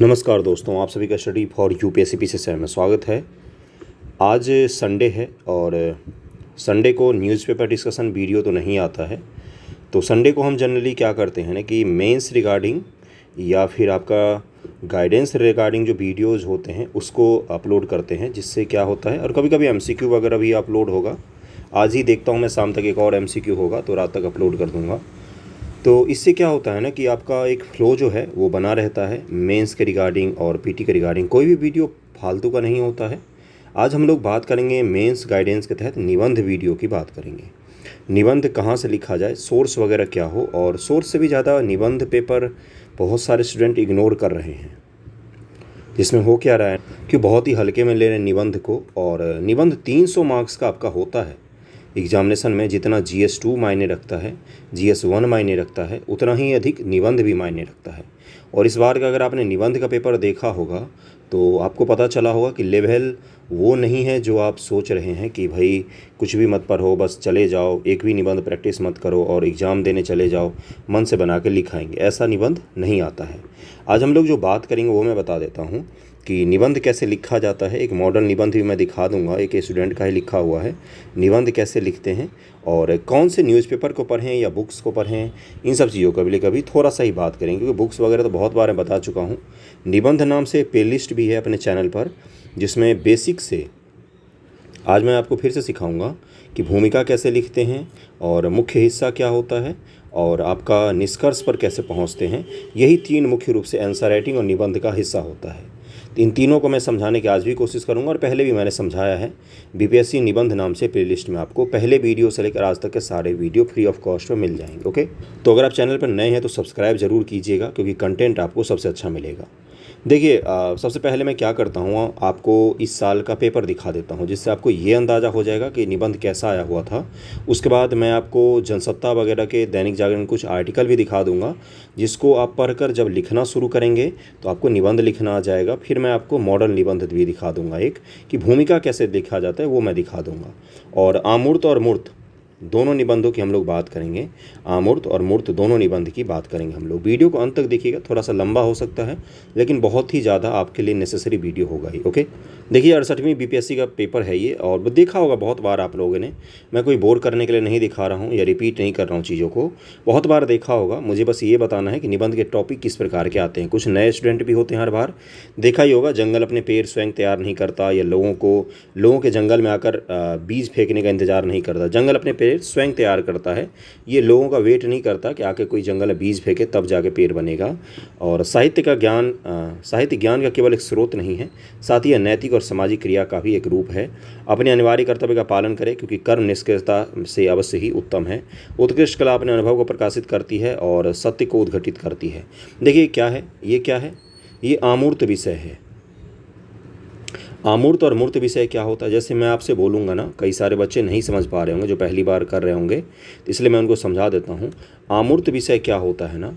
नमस्कार दोस्तों, आप सभी का स्टडी फॉर यूपीएससी पीसीएस में स्वागत है। आज संडे है और संडे को न्यूज़पेपर डिस्कशन वीडियो तो नहीं आता है। तो संडे को हम जनरली क्या करते हैं ना कि मेंस रिगार्डिंग या फिर आपका गाइडेंस रिगार्डिंग जो वीडियोज़ होते हैं उसको अपलोड करते हैं, जिससे क्या होता है, और कभी कभी एमसीक्यू वगैरह भी अपलोड होगा। आज ही देखता हूँ मैं, शाम तक एक और एमसीक्यू होगा तो रात तक अपलोड कर दूँगा। तो इससे क्या होता है ना कि आपका एक फ़्लो जो है वो बना रहता है मेंस के रिगार्डिंग और पीटी के रिगार्डिंग। कोई भी वीडियो फालतू का नहीं होता है। आज हम लोग बात करेंगे मेंस गाइडेंस के तहत निबंध वीडियो की बात करेंगे। निबंध कहाँ से लिखा जाए, सोर्स वगैरह क्या हो, और सोर्स से भी ज़्यादा निबंध पेपर बहुत सारे स्टूडेंट इग्नोर कर रहे हैं। जिसमें हो क्या रहा है कि बहुत ही हल्के में ले रहे हैं निबंध को, और निबंध 300 मार्क्स का आपका होता है एग्जामिनेशन में। जितना GS2 मायने रखता है, GS1 मायने रखता है, उतना ही अधिक निबंध भी मायने रखता है। और इस बार का अगर आपने निबंध का पेपर देखा होगा तो आपको पता चला होगा कि लेवल वो नहीं है जो आप सोच रहे हैं कि भाई कुछ भी मत पढ़ो, बस चले जाओ, एक भी निबंध प्रैक्टिस मत करो और एग्ज़ाम देने चले जाओ, मन से बना के लिखाएंगे। ऐसा निबंध नहीं आता है। आज हम लोग जो बात करेंगे वो मैं बता देता हूँ कि निबंध कैसे लिखा जाता है। एक मॉडल निबंध भी मैं दिखा दूंगा, एक स्टूडेंट का ही लिखा हुआ है। निबंध कैसे लिखते हैं और कौन से न्यूज़पेपर को पढ़ें या बुक्स को पढ़ें, इन सब चीज़ों का कभी थोड़ा सा ही बात करेंगे, क्योंकि बुक्स वगैरह तो बहुत बार मैं बता चुका हूँ। निबंध नाम से प्लेलिस्ट भी है अपने चैनल पर, जिसमें बेसिक से आज मैं आपको फिर से सिखाऊंगा कि भूमिका कैसे लिखते हैं और मुख्य हिस्सा क्या होता है और आपका निष्कर्ष पर कैसे पहुंचते हैं। यही तीन मुख्य रूप से आंसर राइटिंग और निबंध का हिस्सा होता है। इन तीनों को मैं समझाने की आज भी कोशिश करूंगा, और पहले भी मैंने समझाया है। बीपीएससी निबंध नाम से प्लेलिस्ट में आपको पहले वीडियो से लेकर आज तक के सारे वीडियो फ्री ऑफ कॉस्ट में मिल जाएंगे। ओके, तो अगर आप चैनल पर नए हैं तो सब्सक्राइब ज़रूर कीजिएगा, क्योंकि कंटेंट आपको सबसे अच्छा मिलेगा। देखिए, सबसे पहले मैं क्या करता हूँ, आपको इस साल का पेपर दिखा देता हूँ, जिससे आपको ये अंदाज़ा हो जाएगा कि निबंध कैसा आया हुआ था। उसके बाद मैं आपको जनसत्ता वगैरह के, दैनिक जागरण कुछ आर्टिकल भी दिखा दूंगा, जिसको आप पढ़कर जब लिखना शुरू करेंगे तो आपको निबंध लिखना आ जाएगा। फिर मैं आपको मॉडल निबंध भी दिखा दूंगा, एक कि भूमिका कैसे लिखा जाता है वो मैं दिखा दूंगा। और आमूर्त और मूर्त दोनों निबंधों की हम लोग बात करेंगे। आमूर्त और मूर्त दोनों निबंध की बात करेंगे हम लोग। वीडियो को अंत तक देखिएगा, थोड़ा सा लंबा हो सकता है लेकिन बहुत ही ज़्यादा आपके लिए नेसेसरी वीडियो होगा ही। ओके, देखिए 68वीं बीपीएससी का पेपर है ये, और देखा होगा बहुत बार आप लोगों ने। मैं कोई बोर करने के लिए नहीं दिखा रहा हूँ या रिपीट नहीं कर रहा हूँ चीज़ों को, बहुत बार देखा होगा। मुझे बस ये बताना है कि निबंध के टॉपिक किस प्रकार के आते हैं। कुछ नए स्टूडेंट भी होते हैं हर बार, देखा ही होगा, जंगल अपने पेड़ स्वयं तैयार नहीं करता, या लोगों के जंगल में आकर बीज फेंकने का इंतजार नहीं करता। जंगल अपने पेड़ स्वयं तैयार करता है, ये लोगों का वेट नहीं करता कि आके कोई जंगल में बीज फेंके तब जाके पेड़ बनेगा। और साहित्य ज्ञान का केवल एक स्रोत नहीं है, साथ ही नैतिक और सामाजिक क्रिया का भी एक रूप है। अपने अनिवार्य कर्तव्य का पालन करें, क्योंकि कर्म निष्क्रियता से अवश्य ही उत्तम है। उत्कृष्ट कला अपने अनुभव को प्रकाशित करती है और सत्य को उद्घटित करती है। देखिए क्या है, ये आमूर्त विषय है। आमूर्त और मूर्त विषय क्या होता है, जैसे मैं आपसे बोलूँगा ना, कई सारे बच्चे नहीं समझ पा रहे होंगे जो पहली बार कर रहे होंगे, तो इसलिए मैं उनको समझा देता हूँ। आमूर्त विषय क्या होता है ना,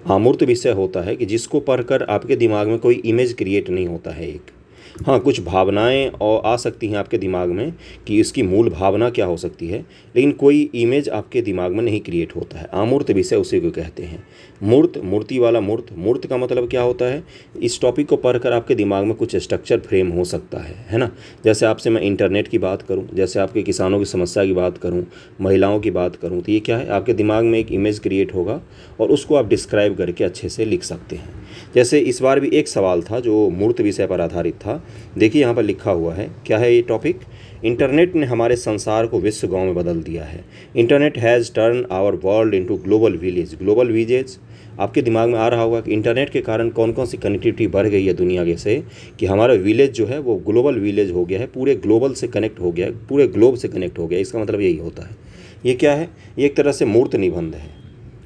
आमूर्त विषय होता है कि जिसको पढ़कर आपके दिमाग में कोई इमेज क्रिएट नहीं होता है। एक हाँ, कुछ भावनाएं और आ सकती हैं आपके दिमाग में कि इसकी मूल भावना क्या हो सकती है, लेकिन कोई इमेज आपके दिमाग में नहीं क्रिएट होता है। आमूर्त विषय उसी को कहते हैं। मूर्त, मूर्ति वाला मूर्त, मूर्त का मतलब क्या होता है, इस टॉपिक को पढ़कर आपके दिमाग में कुछ स्ट्रक्चर फ्रेम हो सकता है ना। जैसे आपसे मैं इंटरनेट की बात करूं, जैसे आपके किसानों की समस्या की बात करूं, महिलाओं की बात करूं, तो ये क्या है, आपके दिमाग में एक इमेज क्रिएट होगा और उसको आप डिस्क्राइब करके अच्छे से लिख सकते हैं। जैसे इस बार भी एक सवाल था जो मूर्त विषय पर आधारित था। देखिए यहाँ पर लिखा हुआ है, क्या है ये टॉपिक, इंटरनेट ने हमारे संसार को विश्व गांव में बदल दिया है। Internet has turn our world into global village. Global village आपके दिमाग में आ रहा होगा कि इंटरनेट के कारण कौन कौन सी कनेक्टिविटी बढ़ गई है दुनिया के से, कि हमारा विलेज जो है वो ग्लोबल विलेज हो गया है, पूरे ग्लोबल से कनेक्ट हो गया है, पूरे ग्लोब से कनेक्ट हो गया है। इसका मतलब यही होता है। ये क्या है, ये एक तरह से मूर्त निबंध है।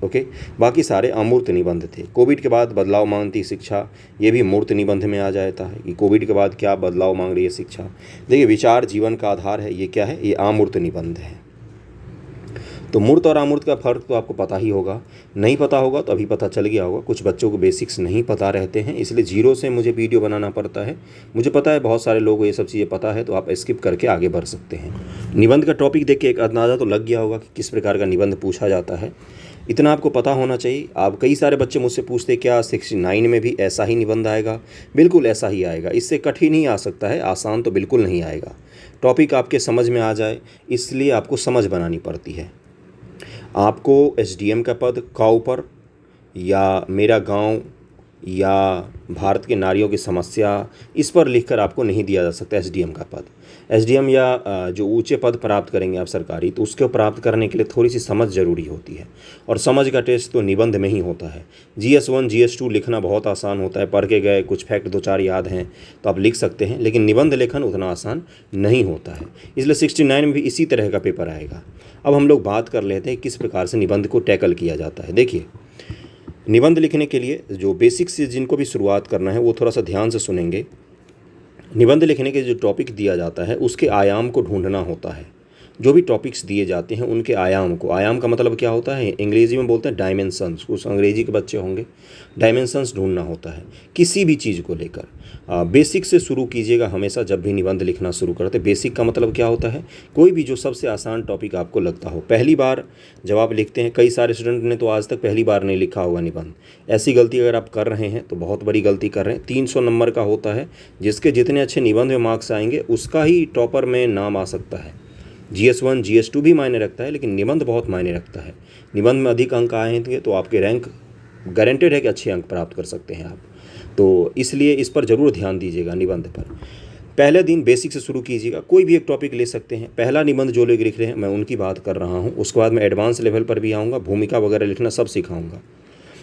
ओके, बाकी सारे अमूर्त निबंध थे। कोविड के बाद बदलाव मांगती शिक्षा, ये भी मूर्त निबंध में आ जाता है कि कोविड के बाद क्या बदलाव मांग रही है शिक्षा। देखिए, विचार जीवन का आधार है, ये क्या है, ये अमूर्त निबंध है। तो मूर्त और अमूर्त का फर्क तो आपको पता ही होगा, नहीं पता होगा तो अभी पता चल गया होगा। कुछ बच्चों को बेसिक्स नहीं पता रहते हैं, इसलिए जीरो से मुझे वीडियो बनाना पड़ता है। मुझे पता है बहुत सारे लोगों को ये सब चीज़ें पता है, तो आप स्किप करके आगे बढ़ सकते हैं। निबंध का टॉपिक देख के एक अंदाज़ा तो लग गया होगा कि किस प्रकार का निबंध पूछा जाता है। इतना आपको पता होना चाहिए। आप कई सारे बच्चे मुझसे पूछते क्या 69 में भी ऐसा ही निबंध आएगा? बिल्कुल ऐसा ही आएगा, इससे कठिन ही आ सकता है, आसान तो बिल्कुल नहीं आएगा। टॉपिक आपके समझ में आ जाए इसलिए आपको समझ बनानी पड़ती है। आपको एसडीएम का पद का ऊपर या मेरा गांव या भारत के नारियों की समस्या इस पर लिखकर आपको नहीं दिया जा सकता एसडीएम का पद। एसडीएम या जो ऊंचे पद प्राप्त करेंगे आप सरकारी, तो उसको प्राप्त करने के लिए थोड़ी सी समझ ज़रूरी होती है, और समझ का टेस्ट तो निबंध में ही होता है। GS1 GS2 लिखना बहुत आसान होता है, पढ़ के गए, कुछ फैक्ट दो चार याद हैं तो आप लिख सकते हैं, लेकिन निबंध लेखन उतना आसान नहीं होता है। इसलिए 69 में भी इसी तरह का पेपर आएगा। अब हम लोग बात कर लेते हैं किस प्रकार से निबंध को टैकल किया जाता है। देखिए, निबंध लिखने के लिए जो बेसिक से जिनको भी शुरुआत करना है वो थोड़ा सा ध्यान से सुनेंगे। निबंध लिखने के जो टॉपिक दिया जाता है उसके आयाम को ढूंढना होता है। जो भी टॉपिक्स दिए जाते हैं उनके आयाम को, आयाम का मतलब क्या होता है, अंग्रेजी में बोलते हैं डायमेंशंस, कुछ अंग्रेजी के बच्चे होंगे, डायमेंशंस ढूंढना होता है किसी भी चीज़ को लेकर। बेसिक से शुरू कीजिएगा हमेशा जब भी निबंध लिखना शुरू करते। बेसिक का मतलब क्या होता है, कोई भी जो सबसे आसान टॉपिक आपको लगता हो। पहली बार जब आप लिखते हैं, कई सारे स्टूडेंट ने तो आज तक पहली बार नहीं लिखा होगा निबंध। ऐसी गलती अगर आप कर रहे हैं तो बहुत बड़ी गलती कर रहे हैं। 300 नंबर का होता है, जिसके जितने अच्छे निबंध में मार्क्स आएंगे उसका ही टॉपर में नाम आ सकता है। GS1 GS2 भी मायने रखता है, लेकिन निबंध बहुत मायने रखता है। निबंध में अधिक अंक आएंगे तो आपके रैंक गारंटेड है कि अच्छे अंक प्राप्त कर सकते हैं आप। तो इसलिए इस पर ज़रूर ध्यान दीजिएगा निबंध पर। पहले दिन बेसिक से शुरू कीजिएगा, कोई भी एक टॉपिक ले सकते हैं। पहला निबंध जो लोग लिख रहे हैं मैं उनकी बात कर रहा हूँ, उसके बाद मैं एडवांस लेवल पर भी आऊँगा, भूमिका वगैरह लिखना सब सिखाऊँगा।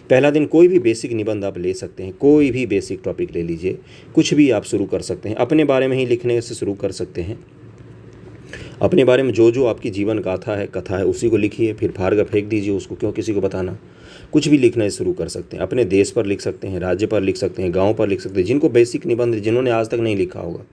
पहला दिन कोई भी बेसिक निबंध आप ले सकते हैं, कोई भी बेसिक टॉपिक ले लीजिए, कुछ भी आप शुरू कर सकते हैं। अपने बारे में ही लिखने से शुरू कर सकते हैं। अपने बारे में जो आपकी जीवन गाथा है, कथा है, उसी को लिखिए, फिर फाड़ कर फेंक दीजिए उसको, क्यों किसी को बताना। कुछ भी लिखना शुरू कर सकते हैं। अपने देश पर लिख सकते हैं, राज्य पर लिख सकते हैं, गांव पर लिख सकते हैं। जिनको बेसिक निबंध, जिन्होंने आज तक नहीं लिखा होगा,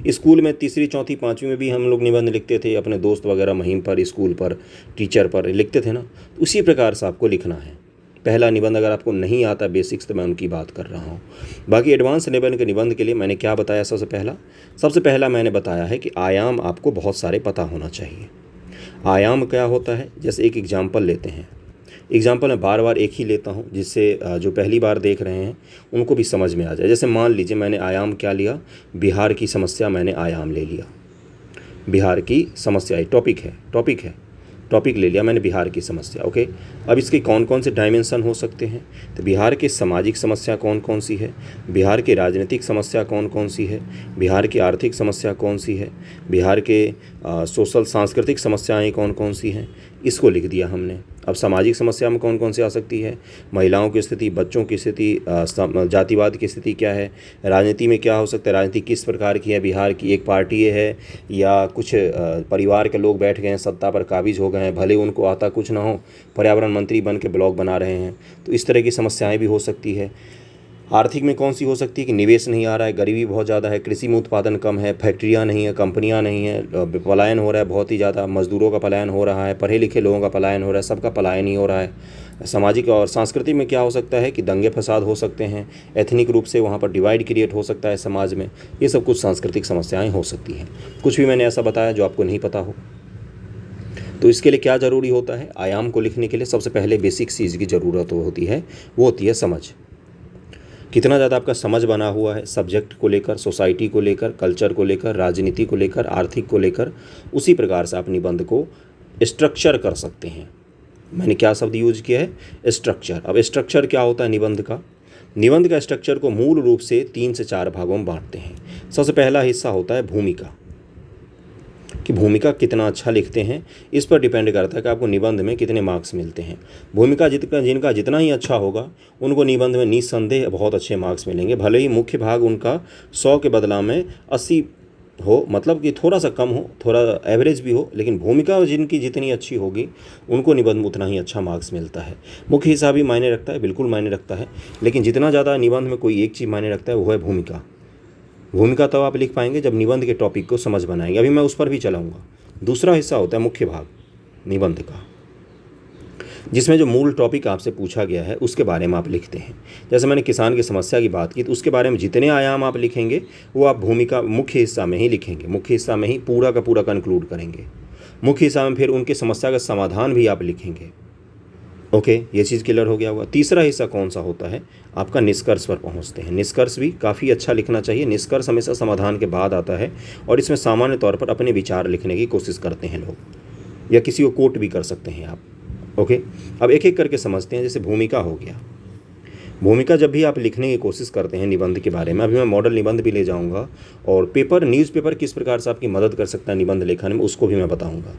स्कूल में तीसरी चौथी पाँचवीं में भी हम लोग निबंध लिखते थे, अपने दोस्त वगैरह मुहिम पर, स्कूल पर, टीचर पर लिखते थे ना, उसी प्रकार से आपको लिखना है। पहला निबंध अगर आपको नहीं आता बेसिक्स, तो मैं उनकी बात कर रहा हूँ। बाकी एडवांस लेवल के निबंध के लिए मैंने क्या बताया, सबसे पहला मैंने बताया है कि आयाम आपको बहुत सारे पता होना चाहिए। आयाम क्या होता है, जैसे एक एग्जाम्पल लेते हैं। एग्जाम्पल मैं बार बार एक ही लेता हूँ, जिससे जो पहली बार देख रहे हैं उनको भी समझ में आ जाए। जैसे मान लीजिए मैंने आयाम क्या लिया, बिहार की समस्या मैंने आयाम ले लिया। बिहार की समस्या टॉपिक ले लिया मैंने, बिहार की समस्या। ओके, अब इसके कौन कौन से डायमेंशन हो सकते हैं, तो बिहार की सामाजिक समस्या कौन कौन सी है, बिहार की राजनीतिक समस्या कौन कौन सी है, बिहार की आर्थिक समस्या कौन सी है, बिहार के सोशल सांस्कृतिक समस्याएं कौन कौन सी हैं, इसको लिख दिया हमने। अब सामाजिक समस्या में कौन कौन सी आ सकती है, महिलाओं की स्थिति, बच्चों की स्थिति, जातिवाद की स्थिति क्या है, राजनीति में क्या हो सकता है, राजनीति किस प्रकार की है, बिहार की एक पार्टी है या कुछ परिवार के लोग बैठ गए हैं, सत्ता पर काबिज हो गए हैं, भले उनको आता कुछ ना हो, पर्यावरण मंत्री बन के ब्लॉग बना रहे हैं, तो इस तरह की समस्याएं भी हो सकती है। आर्थिक में कौन सी हो सकती है कि निवेश नहीं आ रहा है, गरीबी बहुत ज़्यादा है, कृषि में उत्पादन कम है, फैक्ट्रियाँ नहीं है, कंपनियाँ नहीं है, पलायन हो रहा है बहुत ही ज़्यादा, मजदूरों का पलायन हो रहा है, पढ़े लिखे लोगों का पलायन हो रहा है, सबका पलायन ही हो रहा है। सामाजिक और सांस्कृतिक में क्या हो सकता है कि दंगे फसाद हो सकते हैं, एथनिक रूप से वहाँ पर डिवाइड क्रिएट हो सकता है समाज में। ये सब कुछ सांस्कृतिक समस्याएँ हो सकती हैं। कुछ भी मैंने ऐसा बताया जो आपको नहीं पता हो। तो इसके लिए क्या ज़रूरी होता है, आयाम को लिखने के लिए सबसे पहले बेसिक चीज़ की ज़रूरत होती है, वो होती है समझ। कितना ज़्यादा आपका समझ बना हुआ है सब्जेक्ट को लेकर, सोसाइटी को लेकर, कल्चर को लेकर, राजनीति को लेकर, आर्थिक को लेकर, उसी प्रकार से आप निबंध को स्ट्रक्चर कर सकते हैं। मैंने क्या शब्द यूज किया है, स्ट्रक्चर। अब स्ट्रक्चर क्या होता है निबंध का, निबंध का स्ट्रक्चर को मूल रूप से 3 से 4 भागों में बांटते हैं। सबसे पहला हिस्सा होता है भूमिका, कि भूमिका कितना अच्छा लिखते हैं, इस पर डिपेंड करता है कि आपको निबंध में कितने मार्क्स मिलते हैं। भूमिका जिनका जितना ही अच्छा होगा उनको निबंध में निस्संदेह बहुत अच्छे मार्क्स मिलेंगे। भले ही मुख्य भाग उनका 100 के बदला में 80 हो, मतलब कि थोड़ा सा कम हो, थोड़ा एवरेज भी हो, लेकिन भूमिका जिनकी जितनी अच्छी होगी उनको निबंध में उतना ही अच्छा मार्क्स मिलता है। मुख्य हिस्सा भी मायने रखता है, बिल्कुल मायने रखता है, लेकिन जितना ज़्यादा निबंध में कोई एक चीज़ मायने रखता है वो है भूमिका। भूमिका तब आप लिख पाएंगे जब निबंध के टॉपिक को समझ बनाएंगे। अभी मैं उस पर भी चलाऊंगा। दूसरा हिस्सा होता है मुख्य भाग निबंध का, जिसमें जो मूल टॉपिक आपसे पूछा गया है उसके बारे में आप लिखते हैं। जैसे मैंने किसान की समस्या की बात की, तो उसके बारे में जितने आयाम आप लिखेंगे वो आप भूमिका मुख्य हिस्सा में ही लिखेंगे, मुख्य हिस्सा में ही पूरा का पूरा कंक्लूड करेंगे। मुख्य हिस्सा में फिर उनकी समस्या का समाधान भी आप लिखेंगे। ओके, ये चीज़ क्लियर हो गया होगा। तीसरा हिस्सा कौन सा होता है, आपका निष्कर्ष पर पहुंचते हैं। निष्कर्ष भी काफ़ी अच्छा लिखना चाहिए। निष्कर्ष हमेशा समाधान के बाद आता है और इसमें सामान्य तौर पर अपने विचार लिखने की कोशिश करते हैं लोग, या किसी को कोट भी कर सकते हैं आप। ओके, अब एक एक करके समझते हैं। जैसे भूमिका हो गया। भूमिका जब भी आप लिखने की कोशिश करते हैं निबंध के बारे में, अभी मैं मॉडल निबंध भी ले जाऊंगा, और न्यूज़पेपर किस प्रकार से आपकी मदद कर सकता है निबंध लेखन में, उसको भी मैं बताऊंगा।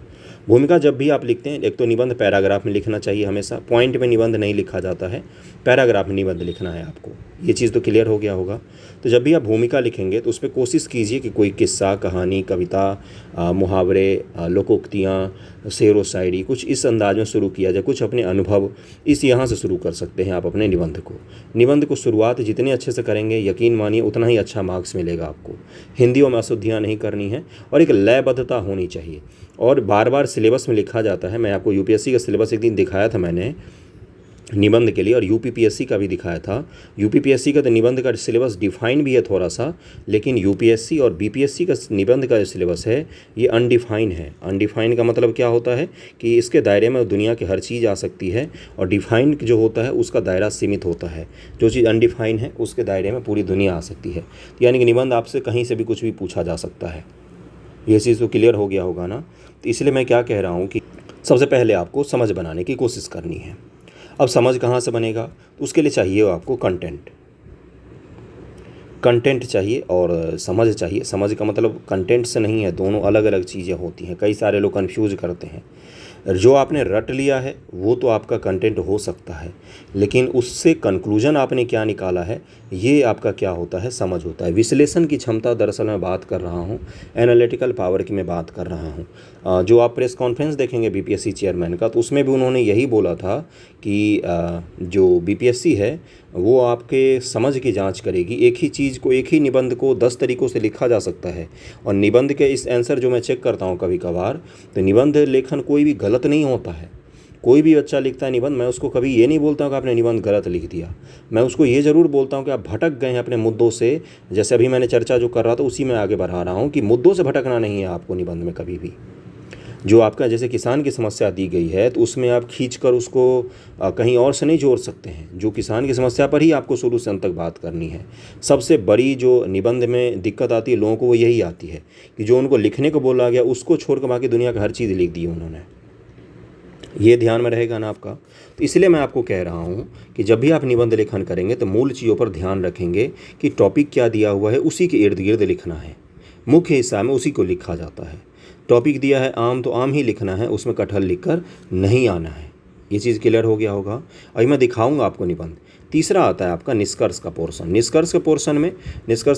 भूमिका जब भी आप लिखते हैं, एक तो निबंध पैराग्राफ में लिखना चाहिए हमेशा। पॉइंट में निबंध नहीं लिखा जाता है, पैराग्राफ में निबंध लिखना है आपको। ये चीज़ तो क्लियर हो गया होगा। तो जब भी आप भूमिका लिखेंगे तो उसमें कोशिश कीजिए कि कोई किस्सा, कहानी, कविता, मुहावरे, लोकोक्तियाँ, शेर व शायरी, कुछ इस अंदाज में शुरू किया जाए। कुछ अपने अनुभव इस यहाँ से शुरू कर सकते हैं आप अपने निबंध को शुरुआत जितने अच्छे से करेंगे, यकीन मानिए उतना ही अच्छा मार्क्स मिलेगा आपको। हिंदियों में अशुद्धियाँ नहीं करनी है और एक लयबद्धता होनी चाहिए। और बार बार सिलेबस में लिखा जाता है, मैं आपको यूपीएससी का सिलेबस एक दिन दिखाया था मैंने निबंध के लिए, और यूपीपीएससी का भी दिखाया था। यूपीपीएससी का तो निबंध का सिलेबस डिफाइन भी है थोड़ा सा, लेकिन यूपीएससी और बीपीएससी का निबंध का जो सिलेबस है ये अनडिफाइन है। अनडिफाइन का मतलब क्या होता है कि इसके दायरे में दुनिया की हर चीज़ आ सकती है, और डिफाइन जो होता है उसका दायरा सीमित होता है। जो चीज़ अनडिफाइन है उसके दायरे में पूरी दुनिया आ सकती है। यानी कि निबंध आपसे कहीं से भी कुछ भी पूछा जा सकता है। ये चीज़ तो क्लियर हो गया होगा ना। तो इसलिए मैं क्या कह रहा हूँ कि सबसे पहले आपको समझ बनाने की कोशिश करनी है। अब समझ कहाँ से बनेगा, तो उसके लिए चाहिए आपको कंटेंट चाहिए और समझ चाहिए। समझ का मतलब कंटेंट से नहीं है, दोनों अलग अलग चीज़ें होती हैं। कई सारे लोग कन्फ्यूज करते हैं। जो आपने रट लिया है वो तो आपका कंटेंट हो सकता है, लेकिन उससे कंक्लूजन आपने क्या निकाला है ये आपका क्या होता है, समझ होता है। विश्लेषण की क्षमता दरअसल मैं बात कर रहा हूँ, एनालिटिकल पावर की मैं बात कर रहा हूँ। जो आप प्रेस कॉन्फ्रेंस देखेंगे बीपीएससी चेयरमैन का, तो उसमें भी उन्होंने यही बोला था कि जो बीपीएससी है वो आपके समझ की जांच करेगी। एक ही चीज़ को, एक ही निबंध को 10 तरीक़ों से लिखा जा सकता है, और निबंध के इस आंसर जो मैं चेक करता हूँ कभी कभार, तो निबंध लेखन कोई भी गलत नहीं होता है। कोई भी बच्चा लिखता है निबंध, मैं उसको कभी ये नहीं बोलता हूँ कि आपने निबंध गलत लिख दिया। मैं उसको ये ज़रूर बोलता हूँ कि आप भटक गए हैं अपने मुद्दों से। जैसे अभी मैंने चर्चा जो कर रहा था उसी में आगे बढ़ा रहा हूँ कि मुद्दों से भटकना नहीं है आपको निबंध में कभी भी। जो आपका जैसे किसान की समस्या दी गई है तो उसमें आप खींचकर उसको कहीं और से नहीं जोड़ सकते हैं। जो किसान की समस्या पर ही आपको शुरू से अंत तक बात करनी है। सबसे बड़ी जो निबंध में दिक्कत आती है लोगों को, वो यही आती है कि जो उनको लिखने को बोला गया उसको छोड़ कर बाकी दुनिया की हर चीज़ लिख दी उन्होंने। ये ध्यान में रहेगा ना आपका। तो इसलिए मैं आपको कह रहा हूँ कि जब भी आप निबंध लेखन करेंगे तो मूल चीज़ों पर ध्यान रखेंगे कि टॉपिक क्या दिया हुआ है उसी के इर्द गिर्द लिखना है। मुख्य हिस्सा में उसी को लिखा जाता है। टॉपिक दिया है आम, तो आम ही लिखना है, उसमें कटहल लिखकर नहीं आना है। ये चीज़ क्लियर हो गया होगा। अभी मैं दिखाऊंगा आपको निबंध। तीसरा आता है आपका निष्कर्ष का पोर्शन। निष्कर्ष के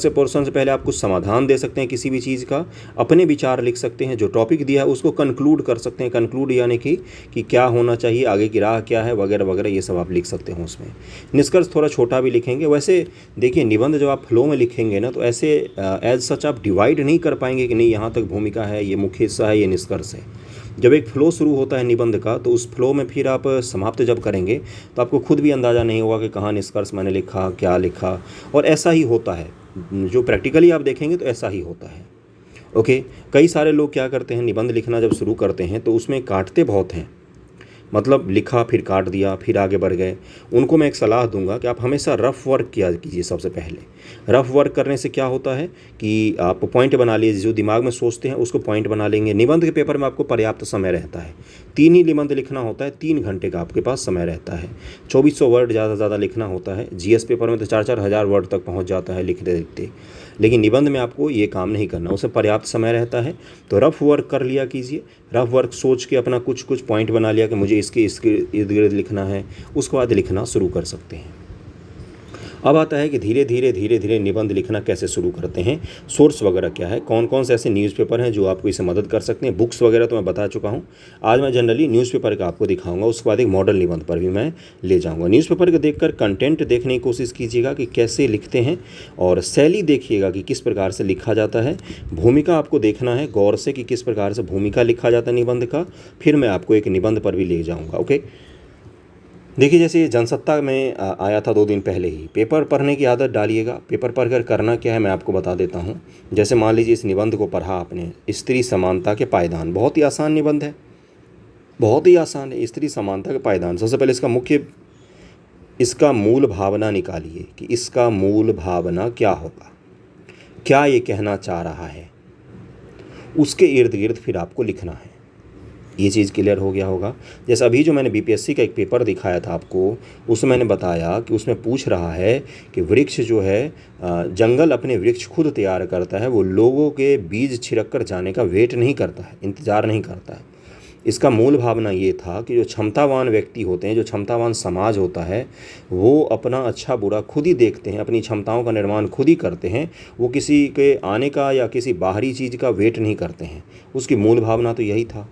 पोर्शन से पहले आप कुछ समाधान दे सकते हैं किसी भी चीज़ का, अपने विचार लिख सकते हैं, जो टॉपिक दिया है उसको कंक्लूड कर सकते हैं। कंक्लूड यानी कि क्या होना चाहिए, आगे की राह क्या है, वगैरह वगैरह, ये सब आप लिख सकते हैं उसमें। निष्कर्ष थोड़ा छोटा भी लिखेंगे। वैसे देखिए निबंध जब आप फ्लो में लिखेंगे ना, तो ऐसे एज सच आप डिवाइड नहीं कर पाएंगे कि नहीं यहाँ तक भूमिका है, ये मुख्य हिस्सा है, ये निष्कर्ष है। जब एक फ्लो शुरू होता है निबंध का, तो उस फ्लो में फिर आप समाप्त जब करेंगे तो आपको खुद भी अंदाज़ा नहीं होगा कि कहाँ निष्कर्ष मैंने लिखा, क्या लिखा। और ऐसा ही होता है, जो प्रैक्टिकली आप देखेंगे तो ऐसा ही होता है। ओके, कई सारे लोग क्या करते हैं, निबंध लिखना जब शुरू करते हैं तो उसमें काटते बहुत हैं। मतलब लिखा फिर काट दिया फिर आगे बढ़ गए। उनको मैं एक सलाह दूंगा कि आप हमेशा रफ़ वर्क किया कीजिए। सबसे पहले रफ़ वर्क करने से क्या होता है कि आप पॉइंट बना लीजिए, जो दिमाग में सोचते हैं उसको पॉइंट बना लेंगे। निबंध के पेपर में आपको पर्याप्त समय रहता है, 3 ही निबंध लिखना होता है, 3 घंटे का आपके पास समय रहता है। 2400 वर्ड ज़्यादा से ज़्यादा लिखना होता है। जीएस पेपर में तो 4-4 हज़ार वर्ड तक पहुँच जाता है लिखते लिखते, लेकिन निबंध में आपको ये काम नहीं करना, उसे पर्याप्त समय रहता है। तो रफ़ वर्क कर लिया कीजिए। रफ़ वर्क सोच के अपना कुछ पॉइंट बना लिया कि मुझे इसके इर्द गिर्द लिखना है, उसके बाद लिखना शुरू कर सकते हैं। अब आता है कि धीरे धीरे निबंध लिखना कैसे शुरू करते हैं, सोर्स वगैरह क्या है, कौन कौन से ऐसे न्यूज़पेपर हैं जो आपको इससे मदद कर सकते हैं। बुक्स वगैरह तो मैं बता चुका हूँ। आज मैं जनरली न्यूज़पेपर का आपको दिखाऊंगा, उसके बाद एक मॉडल निबंध पर भी मैं ले जाऊँगा। न्यूज़पेपर को देखकर कंटेंट देखने की कोशिश कीजिएगा कि कैसे लिखते हैं, और शैली देखिएगा कि किस प्रकार से लिखा जाता है। भूमिका आपको देखना है गौर से कि किस प्रकार से भूमिका लिखा जाता है निबंध का। फिर मैं आपको एक निबंध पर भी ले जाऊँगा। ओके, देखिए जैसे जनसत्ता में आया था 2 दिन पहले ही। पेपर पढ़ने की आदत डालिएगा। पेपर पढ़कर करना क्या है मैं आपको बता देता हूँ। जैसे मान लीजिए इस निबंध को पढ़ा आपने, स्त्री समानता के पायदान, बहुत ही आसान निबंध है, बहुत ही आसान है। स्त्री समानता का पायदान, सबसे पहले इसका मूल भावना निकालिए कि इसका मूल भावना क्या होगा, क्या ये कहना चाह रहा है, उसके इर्द गिर्द फिर आपको लिखना है। ये चीज़ क्लियर हो गया होगा। जैसे अभी जो मैंने बीपीएससी का एक पेपर दिखाया था आपको, उसमें मैंने बताया कि उसमें पूछ रहा है कि वृक्ष जो है, जंगल अपने वृक्ष खुद तैयार करता है, वो लोगों के बीज छिड़क कर जाने का वेट नहीं करता है, इंतज़ार नहीं करता है। इसका मूल भावना ये था कि जो क्षमतावान व्यक्ति होते हैं, जो क्षमतावान समाज होता है, वो अपना अच्छा बुरा खुद ही देखते हैं, अपनी क्षमताओं का निर्माण खुद ही करते हैं। वो किसी के आने का या किसी बाहरी चीज़ का वेट नहीं करते हैं। उसकी मूल भावना तो यही था।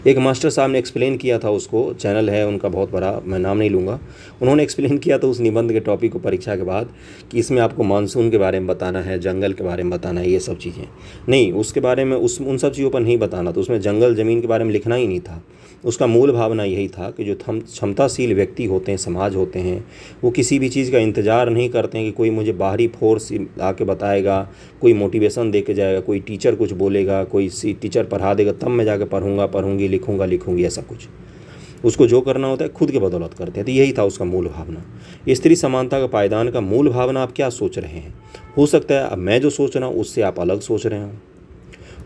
एक मास्टर साहब ने एक्सप्लेन किया था उसको, चैनल है उनका बहुत बड़ा, मैं नाम नहीं लूँगा, उन्होंने एक्सप्लेन किया था उस निबंध के टॉपिक को परीक्षा के बाद कि इसमें आपको मानसून के बारे में बताना है, जंगल के बारे में बताना है, ये सब चीज़ें नहीं, उसके बारे में उन सब चीज़ों पर नहीं बताना, तो उसमें जंगल ज़मीन के बारे में लिखना ही नहीं था। उसका मूल भावना यही था कि जो क्षमताशील व्यक्ति होते हैं, समाज होते हैं, वो किसी भी चीज़ का इंतज़ार नहीं करते हैं कि कोई मुझे बाहरी फोर्स आके बताएगा, कोई मोटिवेशन दे के जाएगा, कोई टीचर कुछ बोलेगा, कोई टीचर पढ़ा देगा तब मैं जाके पढ़ूंगी, लिखूंगी, ऐसा कुछ। उसको जो करना होता है खुद के बदौलत करते हैं। तो यही था उसका मूल भावना। स्त्री समानता का पायदान का मूल भावना आप क्या सोच रहे हैं? हो सकता है अब मैं जो सोच रहा हूँ उससे आप अलग सोच रहे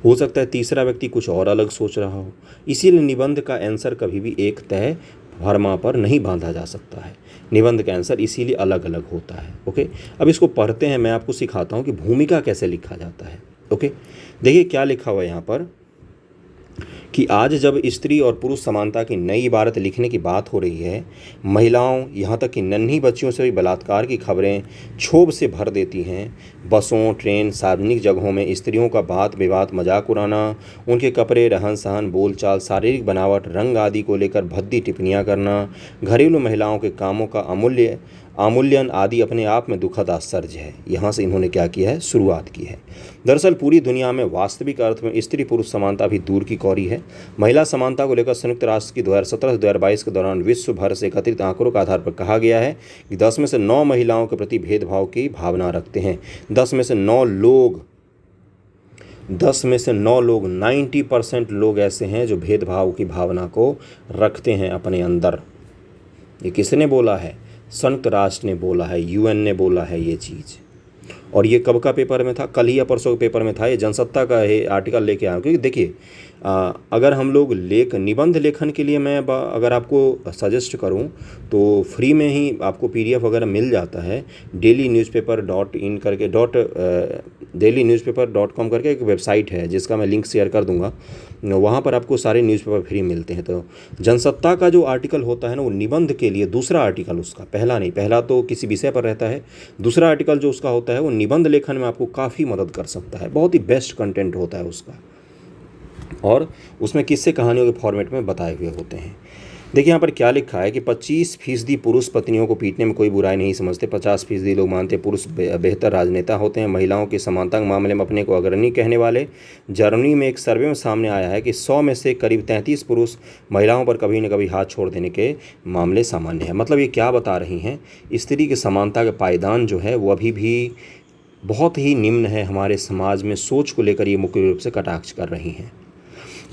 हो सकता है तीसरा व्यक्ति कुछ और अलग सोच रहा हो। इसीलिए निबंध का आंसर कभी भी एक तय फरमा पर नहीं बांधा जा सकता है। निबंध का आंसर इसीलिए अलग अलग होता है। ओके, अब इसको पढ़ते हैं, मैं आपको सिखाता हूँ कि भूमिका कैसे लिखा जाता है। ओके, देखिए क्या लिखा हुआ है यहाँ पर कि आज जब स्त्री और पुरुष समानता की नई इबारत लिखने की बात हो रही है, महिलाओं यहाँ तक कि नन्ही बच्चियों से भी बलात्कार की खबरें क्षोभ से भर देती हैं। बसों, ट्रेन, सार्वजनिक जगहों में स्त्रियों का बात विवाद, मजाक उड़ाना, उनके कपड़े, रहन सहन, बोलचाल, शारीरिक बनावट, रंग आदि को लेकर भद्दी टिप्पणियाँ करना, घरेलू महिलाओं के कामों का अमूल्यन आदि अपने आप में दुखद आश्चर्य है। यहाँ से इन्होंने क्या किया है, शुरुआत की है। दरअसल पूरी दुनिया में वास्तविक अर्थ में स्त्री पुरुष समानता भी दूर की कौरी है। महिला समानता को लेकर संयुक्त राष्ट्र की 2017 से 2022 के दौरान विश्व भर से एकत्रित आंकड़ों के आधार पर कहा गया है कि 10 में से 9 महिलाओं के प्रति भेदभाव की भावना रखते हैं। 10 में से 9 लोग 90% लोग ऐसे हैं जो भेदभाव की भावना को रखते हैं अपने अंदर। ये किसने बोला है? संयुक्त राष्ट्र ने बोला है, यूएन ने बोला है ये चीज़। और ये कब का पेपर में था? कल ही या परसों के पेपर में था। ये जनसत्ता का ये आर्टिकल लेके आया, क्योंकि देखिए अगर हम लोग निबंध लेखन के लिए मैं अगर आपको सजेस्ट करूं तो फ्री में ही आपको पीडीएफ वगैरह मिल जाता है। dailynewspaper.in करके dailynewspaper.com करके एक वेबसाइट है जिसका मैं लिंक शेयर कर दूंगा। वहाँ पर आपको सारे न्यूज़पेपर फ्री मिलते हैं। तो जनसत्ता का जो आर्टिकल होता है ना, वो निबंध के लिए दूसरा आर्टिकल, उसका पहला नहीं, पहला तो किसी विषय पर रहता है, दूसरा आर्टिकल जो उसका होता है वो निबंध लेखन में आपको काफ़ी मदद कर सकता है। बहुत ही बेस्ट कंटेंट होता है उसका, और उसमें किस्से कहानियों के फॉर्मेट में बताए हुए होते हैं। देखिए यहाँ पर क्या लिखा है कि 25% पुरुष पत्नियों को पीटने में कोई बुराई नहीं समझते। 50% लोग मानते पुरुष बेहतर राजनेता होते हैं। महिलाओं की समानता के मामले में अपने को अग्रणी कहने वाले जर्मनी में एक सर्वे में सामने आया है कि 100 में से करीब 33 पुरुष महिलाओं पर कभी न कभी हाथ छोड़ देने के मामले सामान्य है। मतलब ये क्या बता रही हैं, स्त्री की समानता का पायदान जो है वो अभी भी बहुत ही निम्न है हमारे समाज में। सोच को लेकर ये मुख्य रूप से कटाक्ष कर रही हैं।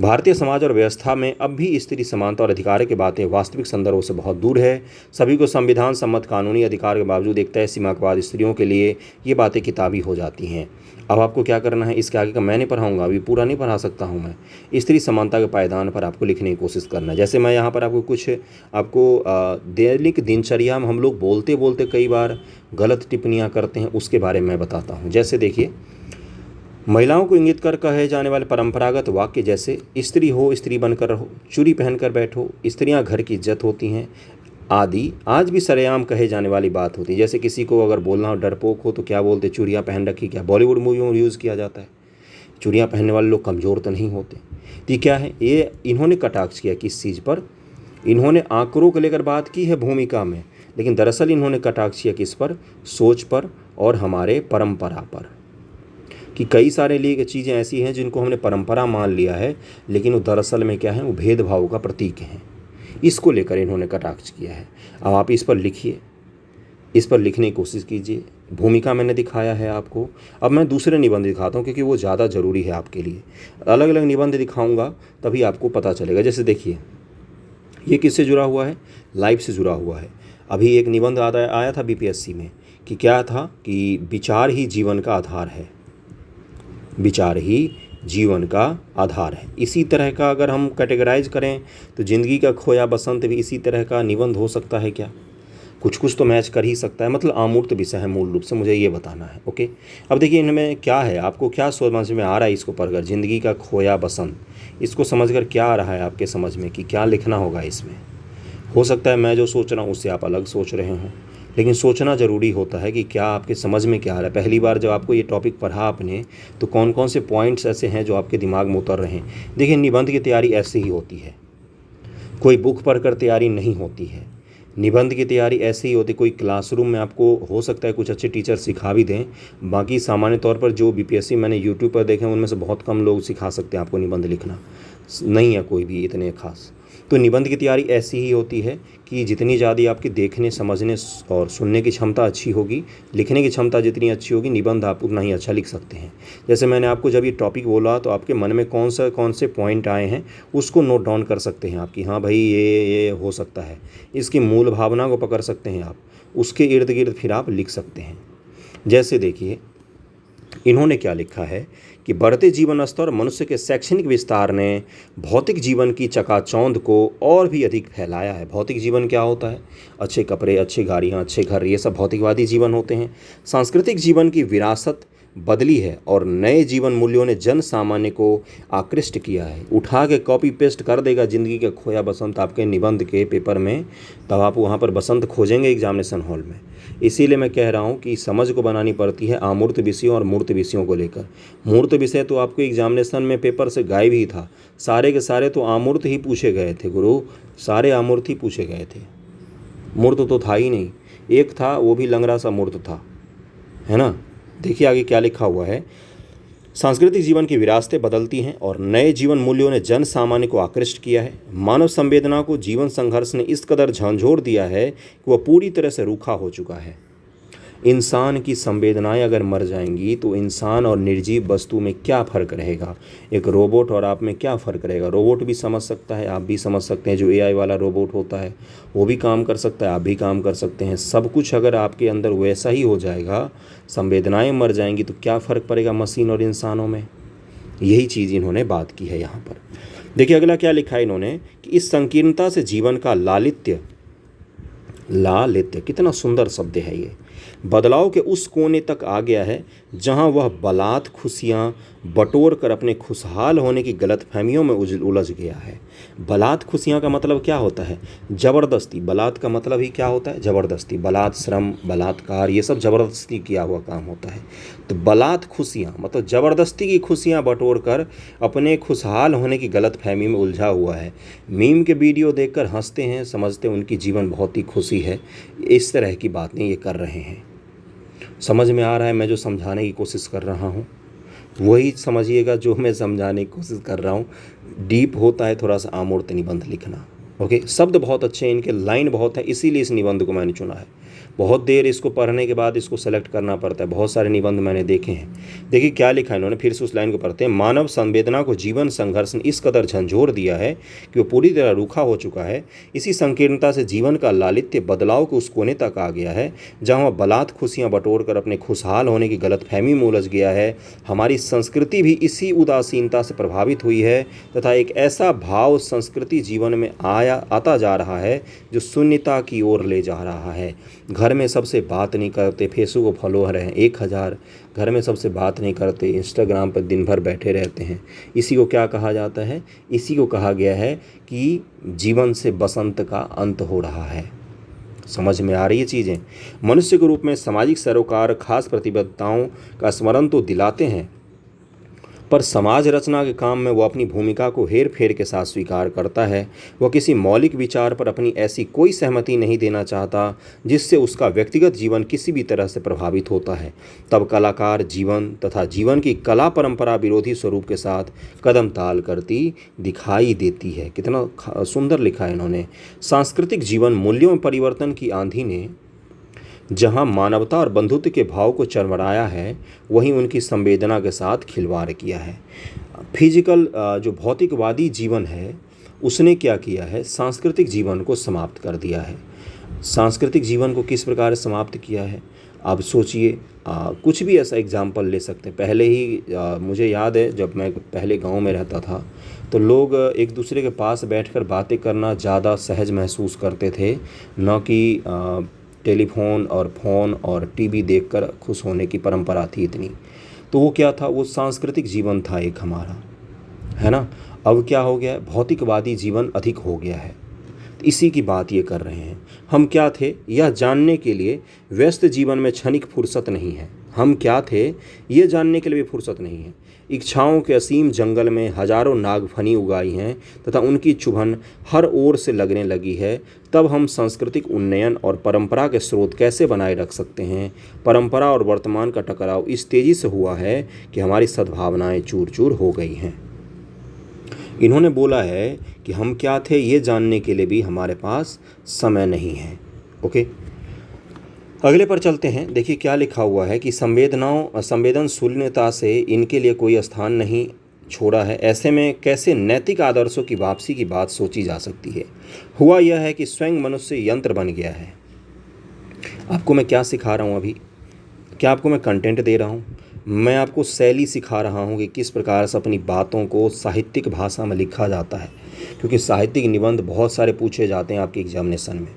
भारतीय समाज और व्यवस्था में अब भी स्त्री समानता और अधिकार की बातें वास्तविक संदर्भों से बहुत दूर है। सभी को संविधान सम्मत कानूनी अधिकार के बावजूद एक तय सीमा के बाद स्त्रियों के लिए ये बातें किताबी हो जाती हैं। अब आपको क्या करना है, इसके आगे का मैं नहीं पढ़ाऊँगा, अभी पूरा नहीं पढ़ा सकता हूँ मैं। स्त्री समानता के पायदान पर आपको लिखने की कोशिश करना है। जैसे मैं यहाँ पर आपको दैनिक दिनचर्या में हम लोग बोलते बोलते कई बार गलत टिप्पणियाँ करते हैं, उसके बारे में मैं बताता हूँ। जैसे देखिए, महिलाओं को इंगित कर कहे जाने वाले परंपरागत वाक्य जैसे स्त्री हो, स्त्री बनकर रहो, चूड़ी पहनकर बैठो, स्त्रियां घर की इज्जत होती हैं आदि आज भी सरेआम कहे जाने वाली बात होती है। जैसे किसी को अगर बोलना हो, डरपोक हो, तो क्या बोलते, चूड़ियाँ पहन रखी। क्या बॉलीवुड मूवियों में यूज़ किया जाता है। चूड़ियाँ पहनने वाले लोग कमज़ोर तो नहीं होते। ये क्या है, ये इन्होंने कटाक्ष किया किस चीज़ पर? इन्होंने आंकड़ों को लेकर बात की है भूमिका में, लेकिन दरअसल इन्होंने कटाक्ष किया किस पर? सोच पर और हमारे परंपरा पर, कि कई सारे लिए चीज़ें ऐसी हैं जिनको हमने परंपरा मान लिया है, लेकिन वो दरअसल में क्या है, वो भेदभाव का प्रतीक हैं। इसको लेकर इन्होंने कटाक्ष किया है। अब आप इस पर लिखिए इस पर लिखने की कोशिश कीजिए। भूमिका मैंने दिखाया है आपको। अब मैं दूसरे निबंध दिखाता हूँ क्योंकि वो ज़्यादा ज़रूरी है आपके लिए। अलग अलग निबंध दिखाऊंगा तभी आपको पता चलेगा। जैसे देखिए, ये किससे जुड़ा हुआ है? लाइफ से जुड़ा हुआ है। अभी एक निबंध आया था बीपीएससी में कि क्या था कि विचार ही जीवन का आधार है। विचार ही जीवन का आधार है। इसी तरह का अगर हम कैटेगराइज करें तो ज़िंदगी का खोया बसंत भी इसी तरह का निबंध हो सकता है क्या? कुछ कुछ तो मैच कर ही सकता है। मतलब अमूर्त विषय है मूल रूप से, मुझे ये बताना है। ओके, अब देखिए इनमें क्या है, आपको क्या समझ में आ रहा है इसको पढ़कर? ज़िंदगी का खोया बसंत, इसको समझकर क्या आ रहा है आपके समझ में कि क्या लिखना होगा इसमें? हो सकता है मैं जो सोच रहा हूँ उससे आप अलग सोच रहे हों, लेकिन सोचना ज़रूरी होता है कि क्या आपके समझ में क्या आ रहा है। पहली बार जब आपको ये टॉपिक पढ़ा आपने तो कौन कौन से पॉइंट्स ऐसे हैं जो आपके दिमाग में उतर रहे हैं। देखिए, निबंध की तैयारी ऐसे ही होती है, कोई बुक पढ़कर तैयारी नहीं होती है। निबंध की तैयारी ऐसे ही होती है, कोई क्लासरूम में आपको हो सकता है कुछ अच्छे टीचर सिखा भी दें, बाकी सामान्य तौर पर जो बीपीएससी मैंने यूट्यूब पर देखे हैं उनमें से बहुत कम लोग सिखा सकते हैं आपको निबंध लिखना, नहीं है कोई भी इतने खास। तो निबंध की तैयारी ऐसी ही होती है कि जितनी ज़्यादा आपकी देखने, समझने और सुनने की क्षमता अच्छी होगी, लिखने की क्षमता जितनी अच्छी होगी, निबंध आप उतना ही अच्छा लिख सकते हैं। जैसे मैंने आपको जब ये टॉपिक बोला तो आपके मन में कौन से पॉइंट आए हैं उसको नोट डाउन कर सकते हैं आप कि हाँ भाई ये हो सकता है। इसकी मूल भावना को पकड़ सकते हैं आप, उसके इर्द गिर्द फिर आप लिख सकते हैं। जैसे देखिए इन्होंने क्या लिखा है कि बढ़ते जीवन स्तर और मनुष्य के शैक्षणिक विस्तार ने भौतिक जीवन की चकाचौंध को और भी अधिक फैलाया है। भौतिक जीवन क्या होता है? अच्छे कपड़े, अच्छी गाड़ियाँ, अच्छे घर, ये सब भौतिकवादी जीवन होते हैं। सांस्कृतिक जीवन की विरासत बदली है और नए जीवन मूल्यों ने जन सामान्य को आकृष्ट किया है। उठा के कॉपी पेस्ट कर देगा ज़िंदगी का खोया बसंत आपके निबंध के पेपर में, तब आप वहाँ पर बसंत खोजेंगे एग्जामिनेशन हॉल में। इसीलिए मैं कह रहा हूँ कि समझ को बनानी पड़ती है अमूर्त विषयों और मूर्त विषयों को लेकर। मूर्त विषय तो आपको एग्जामिनेशन में पेपर से गायब ही था, सारे के सारे तो अमूर्त ही पूछे गए थे गुरु, सारे अमूर्त ही पूछे गए थे। मूर्त तो था ही नहीं, एक था वो भी लंगड़ा सा मूर्त था, है ना। देखिए आगे क्या लिखा हुआ है। सांस्कृतिक जीवन की विरासतें बदलती हैं और नए जीवन मूल्यों ने जन सामान्य को आकृष्ट किया है। मानव संवेदना को जीवन संघर्ष ने इस कदर झंझोर दिया है कि वह पूरी तरह से रूखा हो चुका है। इंसान की संवेदनाएं अगर मर जाएंगी तो इंसान और निर्जीव वस्तु में क्या फ़र्क रहेगा? एक रोबोट और आप में क्या फ़र्क रहेगा? रोबोट भी समझ सकता है, आप भी समझ सकते हैं। जो एआई वाला रोबोट होता है वो भी काम कर सकता है, आप भी काम कर सकते हैं। सब कुछ अगर आपके अंदर वैसा ही हो जाएगा, संवेदनाएं मर जाएंगी, तो क्या फ़र्क पड़ेगा मशीन और इंसानों में? यही चीज़ इन्होंने बात की है यहाँ पर। देखिए अगला क्या लिखा है इन्होंने कि इस संकीर्णता से जीवन का लालित्य, कितना सुंदर शब्द है ये, बदलाव के उस कोने तक आ गया है जहां वह बलात् खुशियां बटोर कर अपने खुशहाल होने की गलतफहमियों में उलझ गया है। बलात् खुशियां का मतलब क्या होता है? ज़बरदस्ती। बलात् का मतलब ही क्या होता है? ज़बरदस्ती। बलात्, श्रम, बलात्कार, ये सब ज़बरदस्ती किया हुआ काम होता है। तो बलात् खुशियाँ मतलब ज़बरदस्ती की खुशियाँ बटोर कर अपने खुशहाल होने की गलतफहमी में उलझा हुआ है। मीम के वीडियो देखकर हंसते हैं, समझते हैं उनकी जीवन बहुत ही खुशी है। इस तरह की बातें ये कर रहे हैं। समझ में आ रहा है मैं जो समझाने की कोशिश कर रहा हूँ? वही समझिएगा जो मैं समझाने की कोशिश कर रहा हूँ। डीप होता है थोड़ा सा अमूर्त निबंध लिखना। ओके, शब्द बहुत अच्छे हैं इनके, लाइन बहुत है, इसीलिए इस निबंध को मैंने चुना है। बहुत देर इसको पढ़ने के बाद इसको सेलेक्ट करना पड़ता है। बहुत सारे निबंध मैंने देखे हैं। देखिए क्या लिखा है इन्होंने, फिर से उस लाइन को पढ़ते हैं। मानव संवेदना को जीवन संघर्ष ने इस कदर झंझोर दिया है कि वो पूरी तरह रूखा हो चुका है। इसी संकीर्णता से जीवन का लालित्य बदलाव के उस कोने तक आ गया है जहाँ वह बलात् खुशियाँ बटोर कर अपने खुशहाल होने की गलतफहमी में उलझ गया है। हमारी संस्कृति भी इसी उदासीनता से प्रभावित हुई है तथा एक ऐसा भाव संस्कृति जीवन में आता जा रहा है जो शून्यता की ओर ले जा रहा है। घर में सबसे बात नहीं करते, फेसबुक फॉलोअर हैं 1000, घर में सबसे बात नहीं करते, इंस्टाग्राम पर दिन भर बैठे रहते हैं। इसी को क्या कहा जाता है? इसी को कहा गया है कि जीवन से बसंत का अंत हो रहा है। समझ में आ रही है चीज़ें? मनुष्य के रूप में सामाजिक सरोकार खास प्रतिबद्धताओं का स्मरण तो दिलाते हैं, पर समाज रचना के काम में वह अपनी भूमिका को हेर फेर के साथ स्वीकार करता है। वह किसी मौलिक विचार पर अपनी ऐसी कोई सहमति नहीं देना चाहता जिससे उसका व्यक्तिगत जीवन किसी भी तरह से प्रभावित होता है। तब कलाकार जीवन तथा जीवन की कला परंपरा विरोधी स्वरूप के साथ कदम ताल करती दिखाई देती है। कितना सुंदर लिखा है इन्होंने। सांस्कृतिक जीवन मूल्यों में परिवर्तन की आंधी ने जहां मानवता और बंधुत्व के भाव को चरमराया है, वहीं उनकी संवेदना के साथ खिलवाड़ किया है। फिजिकल जो भौतिकवादी जीवन है, उसने क्या किया है, सांस्कृतिक जीवन को समाप्त कर दिया है। सांस्कृतिक जीवन को किस प्रकार समाप्त किया है, आप सोचिए। कुछ भी ऐसा एग्जाम्पल ले सकते हैं। पहले ही मुझे याद है, जब मैं पहले गांव में रहता था तो लोग एक दूसरे के पास बैठकर बातें करना ज़्यादा सहज महसूस करते थे, न कि टेलीफोन और फ़ोन और टीवी देखकर खुश होने की परंपरा थी इतनी। तो वो क्या था, वो सांस्कृतिक जीवन था एक हमारा, है ना। अब क्या हो गया है, भौतिकवादी जीवन अधिक हो गया है। इसी की बात ये कर रहे हैं। हम क्या थे यह जानने के लिए व्यस्त जीवन में क्षणिक फुर्सत नहीं है। हम क्या थे ये जानने के लिए भी फुर्सत नहीं है। इच्छाओं के असीम जंगल में हजारों नागफनी उगाई हैं तथा उनकी चुभन हर ओर से लगने लगी है। तब हम सांस्कृतिक उन्नयन और परंपरा के स्रोत कैसे बनाए रख सकते हैं। परंपरा और वर्तमान का टकराव इस तेज़ी से हुआ है कि हमारी सद्भावनाएं चूर चूर हो गई हैं। इन्होंने बोला है कि हम क्या थे ये जानने के लिए भी हमारे पास समय नहीं है। ओके, अगले पर चलते हैं। देखिए क्या लिखा हुआ है कि संवेदनशीलता से इनके लिए कोई स्थान नहीं छोड़ा है। ऐसे में कैसे नैतिक आदर्शों की वापसी की बात सोची जा सकती है। हुआ यह है कि स्वयं मनुष्य यंत्र बन गया है। आपको मैं क्या सिखा रहा हूँ अभी, क्या आपको मैं कंटेंट दे रहा हूँ? मैं आपको शैली सिखा रहा हूँ कि किस प्रकार से अपनी बातों को साहित्यिक भाषा में लिखा जाता है, क्योंकि साहित्यिक निबंध बहुत सारे पूछे जाते हैं आपके एग्जामिनेशन में।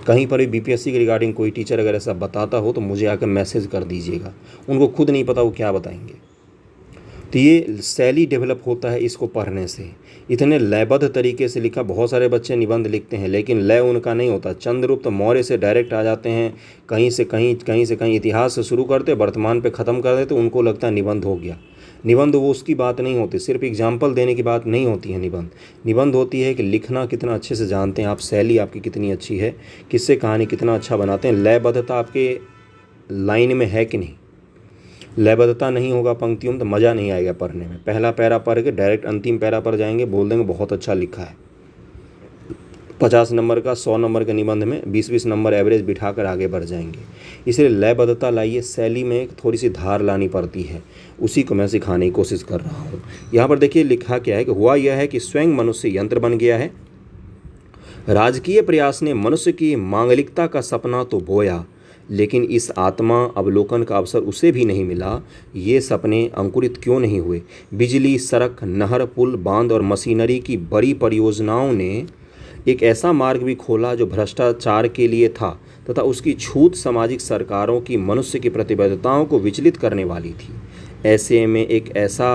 कहीं पर भी बीपीएससी के रिगार्डिंग कोई टीचर अगर ऐसा बताता हो तो मुझे आकर मैसेज कर दीजिएगा। उनको खुद नहीं पता वो क्या बताएंगे। तो ये शैली डेवलप होता है इसको पढ़ने से। इतने लयबद्ध तरीके से लिखा, बहुत सारे बच्चे निबंध लिखते हैं लेकिन लय उनका नहीं होता। चंद्रगुप्त मौर्य से डायरेक्ट आ जाते हैं, कहीं से कहीं इतिहास से शुरू करते वर्तमान पे ख़त्म कर देते, उनको लगता है निबंध हो गया। निबंध वो उसकी बात नहीं होती, सिर्फ एग्जाम्पल देने की बात नहीं होती है। निबंध होती है कि लिखना कितना अच्छे से जानते हैं आप, शैली आपकी कितनी अच्छी है, किससे कहानी कितना अच्छा बनाते हैं, लयबद्धता आपके लाइन में है कि नहीं। लयबद्धता नहीं होगा पंक्तियों में तो मज़ा नहीं आएगा पढ़ने में। पहला पैरा पढ़ के डायरेक्ट अंतिम पैरा पर जाएंगे, बोल देंगे बहुत अच्छा लिखा है। 50 नंबर का 100 नंबर के निबंध में 20-20 नंबर एवरेज बिठाकर आगे बढ़ जाएंगे। इसलिए लयबद्धता लाइए, शैली में थोड़ी सी धार लानी पड़ती है, उसी को मैं सिखाने की कोशिश कर रहा हूँ। यहाँ पर देखिए लिखा क्या है कि हुआ यह है कि स्वयं मनुष्य यंत्र बन गया है। राजकीय प्रयास ने मनुष्य की मांगलिकता का सपना तो बोया, लेकिन इस आत्मा अवलोकन का अवसर उसे भी नहीं मिला। ये सपने अंकुरित क्यों नहीं हुए। बिजली, सड़क, नहर, पुल, बांध और मशीनरी की बड़ी परियोजनाओं ने एक ऐसा मार्ग भी खोला जो भ्रष्टाचार के लिए था तथा उसकी छूत सामाजिक सरकारों की मनुष्य की प्रतिबद्धताओं को विचलित करने वाली थी। ऐसे में एक ऐसा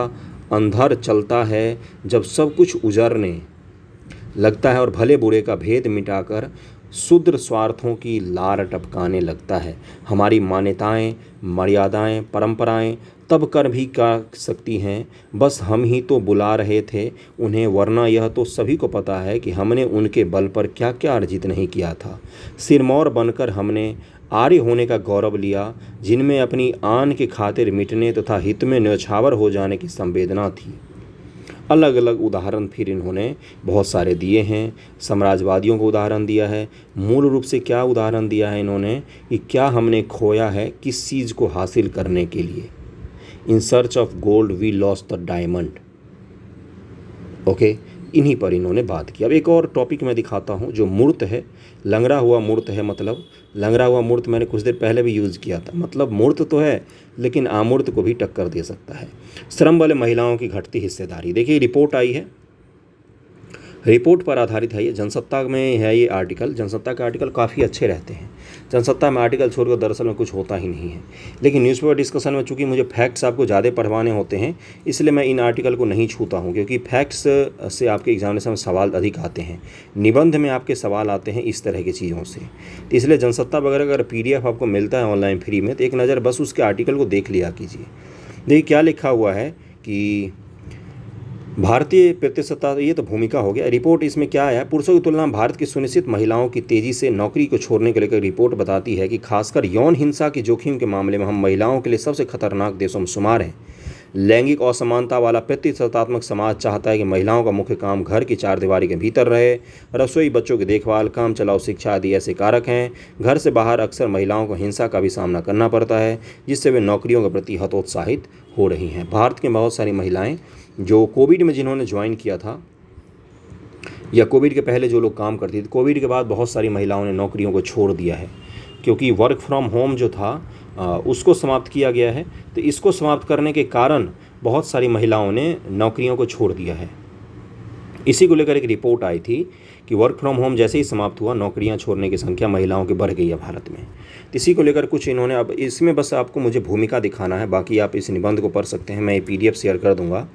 अंधर चलता है जब सब कुछ उजड़ने लगता है और भले बुरे का भेद मिटाकर शुद्र स्वार्थों की लार टपकाने लगता है। हमारी मान्यताएं, मर्यादाएं, परंपराएं तब कर भी कर सकती हैं, बस हम ही तो बुला रहे थे उन्हें, वरना यह तो सभी को पता है कि हमने उनके बल पर क्या क्या अर्जित नहीं किया था। सिरमौर बनकर हमने आर्य होने का गौरव लिया, जिनमें अपनी आन की खातिर मिटने तथा हित में न्यौछावर हो जाने की संवेदना थी। अलग अलग उदाहरण फिर इन्होंने बहुत सारे दिए हैं। साम्राज्यवादियों को उदाहरण दिया है। मूल रूप से क्या उदाहरण दिया है इन्होंने कि क्या हमने खोया है किस चीज़ को हासिल करने के लिए। In search of gold we lost the diamond. Okay, इन्हीं पर इन्होंने बात की। अब एक और टॉपिक मैं दिखाता हूँ जो मूर्त है, लंगड़ा हुआ मूर्त है। मतलब लंगड़ा हुआ मूर्त मैंने कुछ देर पहले भी यूज़ किया था। मतलब मूर्त तो है लेकिन अमूर्त को भी टक्कर दे सकता है। श्रम वाले महिलाओं की घटती हिस्सेदारी। देखिए रिपोर्ट आई है, रिपोर्ट पर आधारित है ये। जनसत्ता में है ये आर्टिकल। जनसत्ता के आर्टिकल काफ़ी अच्छे रहते हैं। जनसत्ता में आर्टिकल छोड़कर दरअसल में कुछ होता ही नहीं है। लेकिन न्यूज़पेपर डिस्कशन में चूंकि मुझे फैक्ट्स आपको ज़्यादा पढ़वाने होते हैं, इसलिए मैं इन आर्टिकल को नहीं छूता हूँ, क्योंकि फैक्ट्स से आपके एग्जामिनेशन में सवाल अधिक आते हैं। निबंध में आपके सवाल आते हैं इस तरह की चीज़ों से। तो इसलिए जनसत्ता वगैरह अगर PDF आपको मिलता है ऑनलाइन फ्री में, तो एक नज़र बस उसके आर्टिकल को देख लिया कीजिए। देखिए क्या लिखा हुआ है कि भारतीय प्रतिशतता, ये तो भूमिका हो गया। रिपोर्ट इसमें क्या है, पुरुषों की तुलना में भारत की सुनिश्चित महिलाओं की तेज़ी से नौकरी को छोड़ने को लेकर रिपोर्ट बताती है कि खासकर यौन हिंसा के जोखिम के मामले में हम महिलाओं के लिए सबसे खतरनाक देशों में शुमार हैं। लैंगिक असमानता वाला प्रतिस्पर्धात्मक समाज चाहता है कि महिलाओं का मुख्य काम घर की चार दीवारी के भीतर रहे। रसोई, बच्चों की देखभाल, काम चलाओ शिक्षा आदि ऐसे कारक हैं। घर से बाहर अक्सर महिलाओं को हिंसा का भी सामना करना पड़ता है, जिससे वे नौकरियों के प्रति हतोत्साहित हो रही हैं। भारत की बहुत सारी महिलाएं जो कोविड में जिन्होंने ज्वाइन किया था या कोविड के पहले जो लोग काम करती थी, कोविड के बाद बहुत सारी महिलाओं ने नौकरियों को छोड़ दिया है, क्योंकि वर्क फ्रॉम होम जो था उसको समाप्त किया गया है। तो इसको समाप्त करने के कारण बहुत सारी महिलाओं ने नौकरियों को छोड़ दिया है। इसी को लेकर एक रिपोर्ट आई थी कि वर्क फ्रॉम होम जैसे ही समाप्त हुआ, नौकरियां छोड़ने की संख्या महिलाओं की बढ़ गई है भारत में। इसी को लेकर कुछ इन्होंने, अब इसमें बस आपको मुझे भूमिका दिखाना है, बाकी आप इस निबंध को पढ़ सकते हैं, मैं ये PDF शेयर कर दूंगा।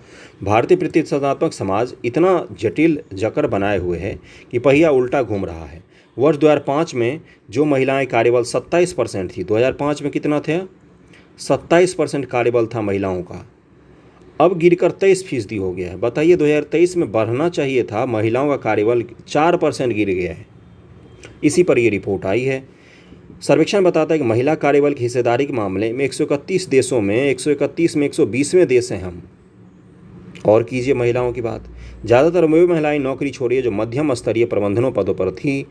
भारतीय प्रतिस्पर्धात्मक समाज इतना जटिल जकड़ बनाए हुए है कि पहिया उल्टा घूम रहा है। वर्ष 2005 में जो महिलाएं कार्यबल 27% थी, 2005 में कितना थे? 27% कार्यबल था महिलाओं का, अब गिरकर 23% हो गया है। बताइए, 2023 में बढ़ना चाहिए था, महिलाओं का कार्यबल 4% गिर गया है। इसी पर यह रिपोर्ट आई है। सर्वेक्षण बताता है कि महिला कार्यबल की हिस्सेदारी के मामले में 131 देशों में 131 में 120वें देश हैं हम। और कीजिए महिलाओं की बात, ज़्यादातर वे महिलाएं नौकरी छोड़िए जो मध्यम स्तरीय प्रबंधनों पदों पर थी।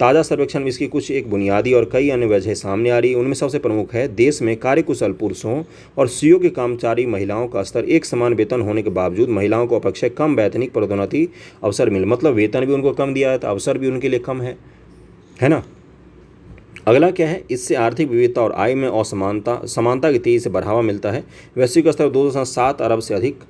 ताज़ा सर्वेक्षण में इसकी कुछ एक बुनियादी और कई अन्य वजह सामने आ रही। उनमें सबसे प्रमुख है, देश में कार्यकुशल पुरुषों और सीईओ के कर्मचारी महिलाओं का स्तर एक समान वेतन होने के बावजूद महिलाओं को अपेक्षा कम वैतनिक पदोन्नति अवसर मिले। मतलब वेतन भी उनको कम दिया है, तो अवसर भी उनके लिए कम है ना। अगला क्या है, इससे आर्थिक विविधता और आय में समानता की तेजी से बढ़ावा मिलता है। वैश्विक स्तर 2.7 अरब से अधिक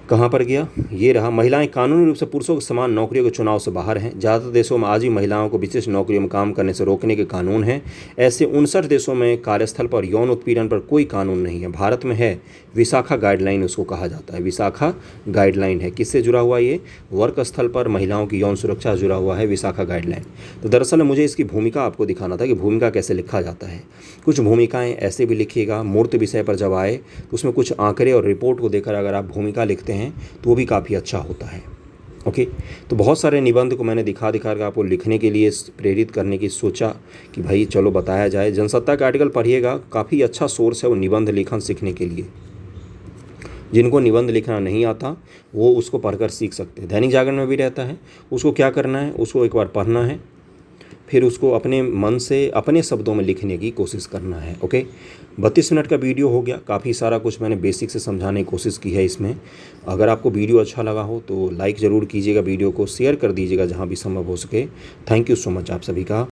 कहाँ पर गया, ये रहा। महिलाएं कानूनी रूप से पुरुषों के समान नौकरियों के चुनाव से बाहर हैं। ज़्यादातर देशों में आज भी महिलाओं को विशिष्ट नौकरियों में काम करने से रोकने के कानून हैं। ऐसे 59 देशों में कार्यस्थल पर यौन उत्पीड़न पर कोई कानून नहीं है। भारत में है विशाखा गाइडलाइन, उसको कहा जाता है। विशाखा गाइडलाइन है, किससे जुड़ा हुआ? ये वर्क स्थल पर महिलाओं की यौन सुरक्षा से जुड़ा हुआ है विशाखा गाइडलाइन। तो दरअसल मुझे इसकी भूमिका आपको दिखाना था कि भूमिका कैसे लिखा जाता है। कुछ भूमिकाएँ ऐसे भी लिखिएगा, मूर्त विषय पर जब आए तो उसमें कुछ आंकड़े और रिपोर्ट को देकर अगर आप भूमिका लिखते हैं तो वो भी काफ़ी अच्छा होता है। ओके, तो बहुत सारे निबंध को मैंने दिखा कर आपको लिखने के लिए प्रेरित करने की सोचा कि भाई चलो बताया जाए। जनसत्ता का आर्टिकल पढ़िएगा, काफ़ी अच्छा सोर्स है वो निबंध लेखन सीखने के लिए। जिनको निबंध लिखना नहीं आता वो उसको पढ़कर सीख सकते हैं। दैनिक जागरण में भी रहता है, उसको क्या करना है, उसको एक बार पढ़ना है, फिर उसको अपने मन से अपने शब्दों में लिखने की कोशिश करना है। ओके, 32 मिनट का वीडियो हो गया, काफ़ी सारा कुछ मैंने बेसिक से समझाने की कोशिश की है इसमें। अगर आपको वीडियो अच्छा लगा हो तो लाइक ज़रूर कीजिएगा, वीडियो को शेयर कर दीजिएगा जहाँ भी संभव हो सके। थैंक यू सो मच आप सभी का।